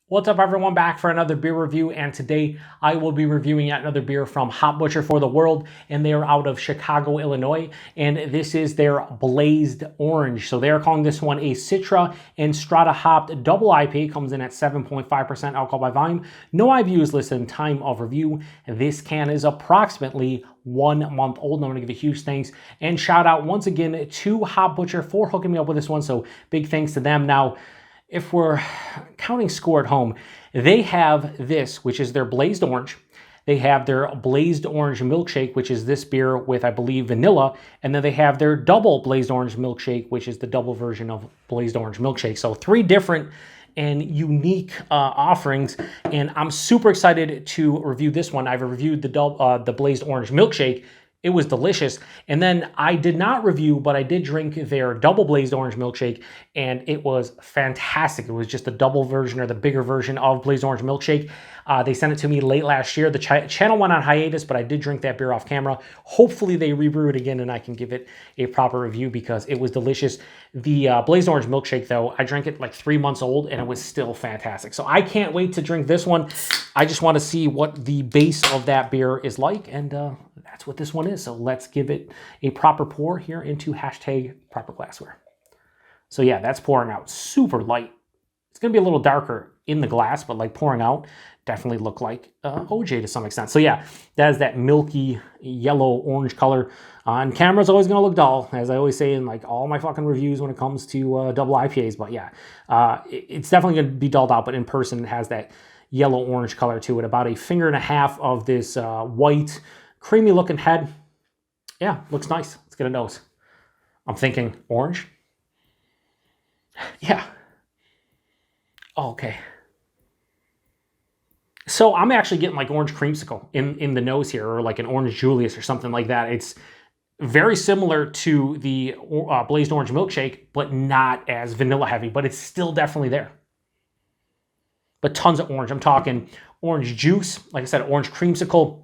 What's up, everyone? Back for another beer review, and today I will be reviewing yet another beer from Hop Butcher for the World, and they are out of Chicago, Illinois, and this is their Blazed Orange. So they are calling this one a Citra and Strata-hopped Double IPA. Comes in at 7.5% alcohol by volume. No IBU is listed in time of review. This can is approximately 1 month old, and I'm going to give a huge thanks and shout out once again to Hop Butcher for hooking me up with this one, so big thanks to them. Now, if we're counting score at home, they have this, which is their Blazed Orange. They have their Blazed Orange Milkshake, which is this beer with, I believe, vanilla. And then they have their Double Blazed Orange Milkshake, which is the double version of Blazed Orange Milkshake. So 3 different and unique offerings, and I'm super excited to review this one. I've reviewed the Blazed Orange Milkshake. It was delicious. And then I did not review, but I did drink their Double Blazed Orange Milkshake, and it was fantastic. It was just the double version or the bigger version of Blazed Orange Milkshake. They sent it to me late last year. The channel went on hiatus, but I did drink that beer off camera. Hopefully they rebrew it again and I can give it a proper review because it was delicious. The Blazed Orange Milkshake, though, I drank it like 3 months old and it was still fantastic. So I can't wait to drink this one. I just want to see what the base of that beer is like, and that's what this one is. So let's give it a proper pour here into #proper glassware. So yeah, that's pouring out super light. It's going to be a little darker in the glass, but like pouring out, definitely look like OJ to some extent. So yeah, that is that milky yellow-orange color. On camera, it's always going to look dull, as I always say in like all my fucking reviews when it comes to double IPAs. But yeah, it's definitely going to be dulled out, but in person it has that yellow-orange color to it. About a finger and a half of this white, creamy-looking head. Yeah, looks nice. Let's get a nose. I'm thinking orange. Yeah. Oh, okay. So I'm actually getting like orange creamsicle in the nose here, or like an orange Julius or something like that. It's very similar to the Blazed Orange Milkshake, but not as vanilla heavy, but it's still definitely there. But tons of orange. I'm talking orange juice, like I said, orange creamsicle.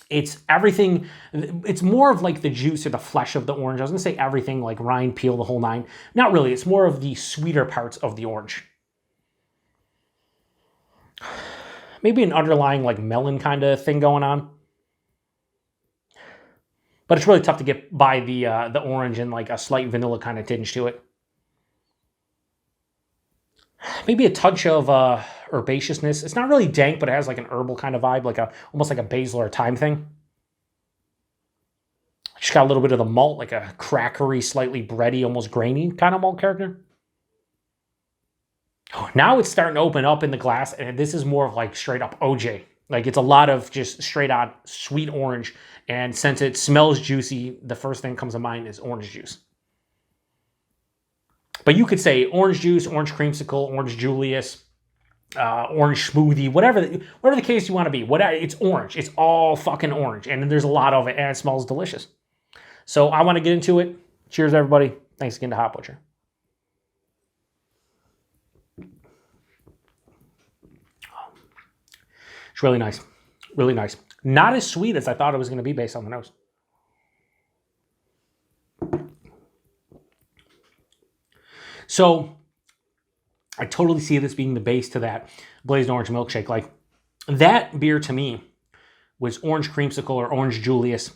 It's everything. It's more of like the juice or the flesh of the orange. I was going to say everything, like rind, peel, the whole nine. Not really. It's more of the sweeter parts of the orange. Maybe an underlying like melon kind of thing going on. But it's really tough to get by the orange and like a slight vanilla kind of tinge to it. Maybe a touch of herbaceousness. It's not really dank, but it has like an herbal kind of vibe, like almost like a basil or thyme thing. Just got a little bit of the malt, like a crackery, slightly bready, almost grainy kind of malt character. Now it's starting to open up in the glass, and this is more of like straight up OJ. Like it's a lot of just straight on sweet orange, and since it smells juicy, the first thing that comes to mind is orange juice. But you could say orange juice, orange creamsicle, orange Julius, orange smoothie, whatever the case you want to be. It's orange. It's all fucking orange, and there's a lot of it, and it smells delicious. So I want to get into it. Cheers, everybody. Thanks again to Hop Butcher. It's really nice. Really nice. Not as sweet as I thought it was going to be based on the nose. So I totally see this being the base to that Blazed Orange Milkshake. Like that beer to me was orange creamsicle or orange Julius,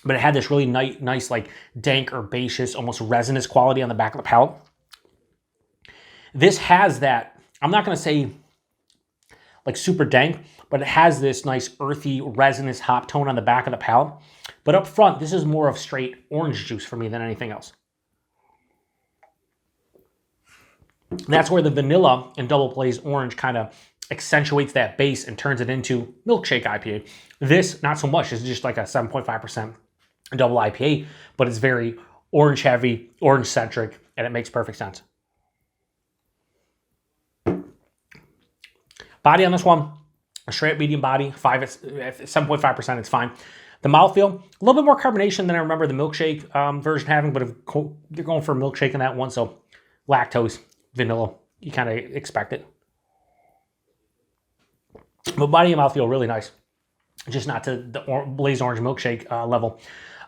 but it had this really nice like dank, herbaceous, almost resinous quality on the back of the palate. This has that, I'm not going to say like super dank, but it has this nice earthy, resinous hop tone on the back of the palate. But up front, this is more of straight orange juice for me than anything else. That's where the vanilla and Double Blazed Orange kind of accentuates that base and turns it into milkshake IPA. This, not so much. It's just like a 7.5% Double IPA, but it's very orange heavy, orange centric, and it makes perfect sense. Body on this one, a straight medium body, 7.5%, it's fine. The mouthfeel, a little bit more carbonation than I remember the milkshake version having, but if you're going for a milkshake in that one, so lactose, vanilla, you kind of expect it. But body and mouthfeel really nice, just not to the Blazed Orange Milkshake level.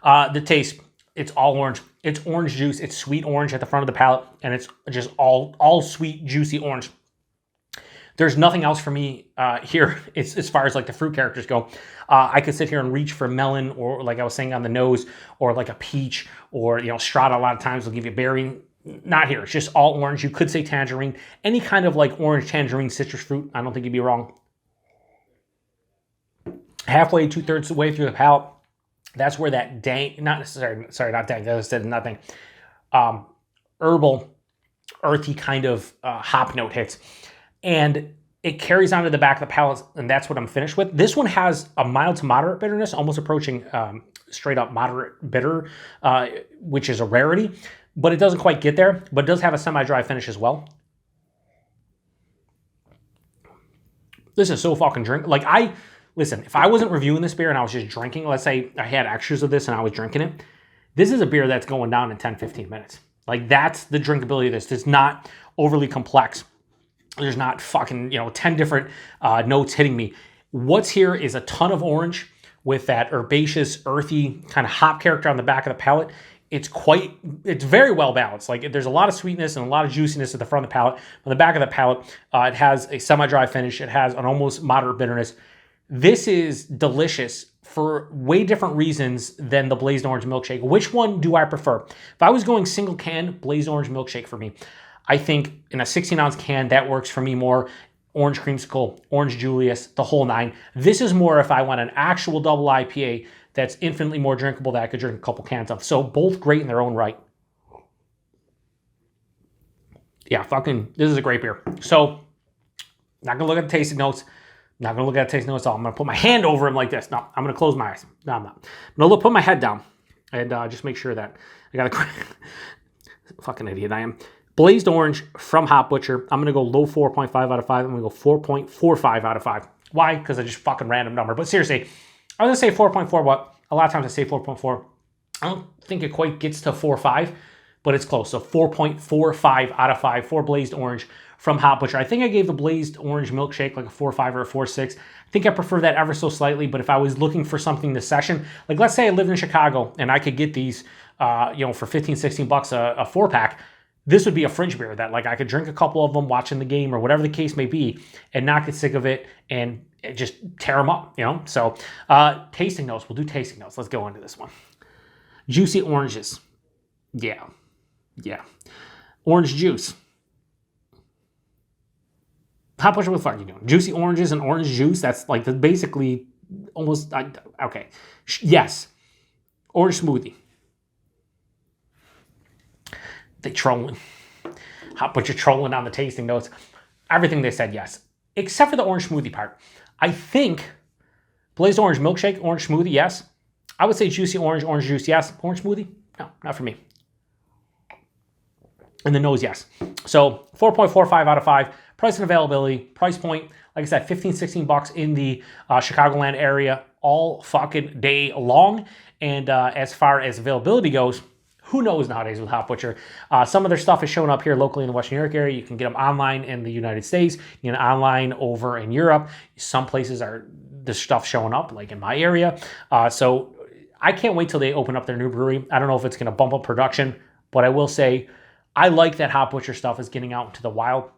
The taste, it's all orange. It's orange juice. It's sweet orange at the front of the palate, and it's just all sweet, juicy orange. There's nothing else for me here as far as like the fruit characters go. I could sit here and reach for melon, or like I was saying on the nose, or like a peach, or Strata a lot of times will give you berry. Not here. It's just all orange. You could say tangerine. Any kind of like orange, tangerine, citrus fruit. I don't think you'd be wrong. Halfway, 2/3 the way through the palate, that's where that dank, not necessarily, sorry, not dank, I said nothing. Herbal, earthy kind of hop note hits. And it carries onto the back of the palate, and that's what I'm finished with. This one has a mild to moderate bitterness, almost approaching straight up moderate bitter, which is a rarity. But it doesn't quite get there, but it does have a semi-dry finish as well. This is so fucking drink. Like, listen, if I wasn't reviewing this beer and I was just drinking, let's say I had extras of this and I was drinking it, this is a beer that's going down in 10, 15 minutes. Like, that's the drinkability of this. It's not overly complex. There's not fucking, 10 different notes hitting me. What's here is a ton of orange with that herbaceous, earthy kind of hop character on the back of the palate. It's very well balanced. Like, there's a lot of sweetness and a lot of juiciness at the front of the palate. On the back of the palate, it has a semi-dry finish. It has an almost moderate bitterness. This is delicious for way different reasons than the Blazed Orange Milkshake. Which one do I prefer? If I was going single can, Blazed Orange Milkshake for me. I think in a 16-ounce can, that works for me more. Orange Creamsicle, Orange Julius, the whole nine. This is more if I want an actual double IPA that's infinitely more drinkable that I could drink a couple cans of. So both great in their own right. Yeah, this is a great beer. So, not gonna look at the tasting notes. Not gonna look at the tasting notes at all. I'm gonna put my hand over them like this. No, I'm gonna close my eyes. No, I'm not. I'm gonna put my head down and just make sure that I got a fucking idiot I am. Blazed Orange from Hop Butcher. I'm gonna go low 4.5 out of 5. I'm gonna go 4.45 out of 5. Why? Because I just fucking random number. But seriously, I was gonna say 4.4, but a lot of times I say 4.4. I don't think it quite gets to 4.5, but it's close. So 4.45 out of 5 for Blazed Orange from Hop Butcher. I think I gave the Blazed Orange Milkshake like a 4.5 or a 4.6. I think I prefer that ever so slightly, but if I was looking for something this session, like let's say I lived in Chicago and I could get these, for 15, 16 bucks a 4-pack, this would be a fringe beer that like I could drink a couple of them watching the game or whatever the case may be and not get sick of it and just tear them up, So tasting notes, we'll do tasting notes. Let's go into this one. Juicy oranges. Yeah. Orange juice. How much of a fuck are you doing? Juicy oranges and orange juice. That's like basically almost, okay. Yes. Orange smoothie. They trolling. Hop Butcher trolling on the tasting notes. Everything they said, yes. Except for the orange smoothie part. I think Blazed Orange Milkshake, orange smoothie, yes. I would say juicy orange juice, yes. Orange smoothie, no, not for me. And the nose, yes. So 4.45 out of 5. Price and availability, price point, like I said, 15, 16 bucks in the Chicagoland area all fucking day long. And as far as availability goes, who knows nowadays with Hop Butcher? Some of their stuff is showing up here locally in the Western New York area. You can get them online in the United States, online over in Europe. Some places are the stuff showing up, like in my area. So I can't wait till they open up their new brewery. I don't know if it's going to bump up production, but I will say I like that Hop Butcher stuff is getting out into the wild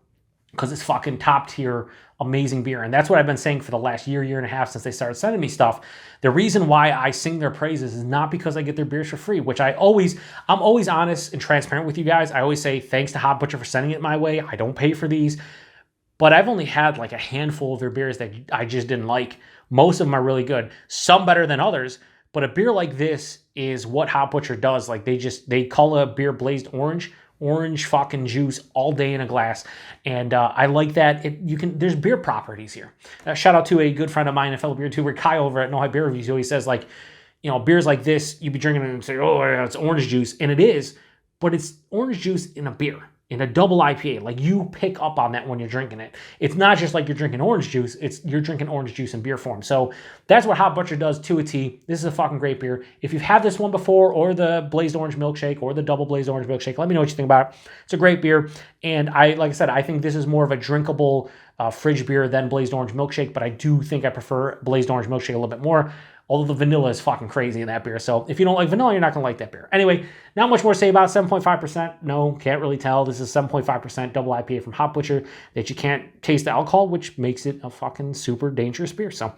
because it's fucking top tier, amazing beer. And that's what I've been saying for the last year and a half since they started sending me stuff. The reason why I sing their praises is not because I get their beers for free, which I'm always honest and transparent with you guys. I always say thanks to Hop Butcher for sending it my way. I don't pay for these, but I've only had like a handful of their beers that I just didn't like. Most of them are really good, some better than others. But a beer like this is what Hop Butcher does. Like they call a beer Blazed Orange fucking juice all day in a glass. And I like that. There's beer properties here. Shout out to a good friend of mine, a fellow beer tuber, Kyle over at No Hype Beer Reviews. He always says like, beers like this, you'd be drinking it and say, oh yeah, it's orange juice. And it is, but it's orange juice in a beer, in a double IPA. Like you pick up on that when you're drinking it. It's not just like you're drinking orange juice, you're drinking orange juice in beer form. So that's what Hop Butcher does to a T. This is a fucking great beer. If you've had this one before, or the Blazed Orange Milkshake, or the double Blazed Orange Milkshake, let me know what you think about it. It's a great beer. And like I said, I think this is more of a drinkable fridge beer than Blazed Orange Milkshake, but I do think I prefer Blazed Orange Milkshake a little bit more. Although the vanilla is fucking crazy in that beer. So if you don't like vanilla, you're not going to like that beer. Anyway, not much more to say about it. 7.5%. No, can't really tell. This is 7.5% double IPA from Hop Butcher that you can't taste the alcohol, which makes it a fucking super dangerous beer. So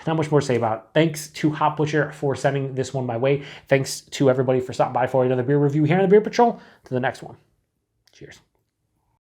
not much more to say about it. Thanks to Hop Butcher for sending this one my way. Thanks to everybody for stopping by for another beer review here on the Beer Patrol. To the next one. Cheers.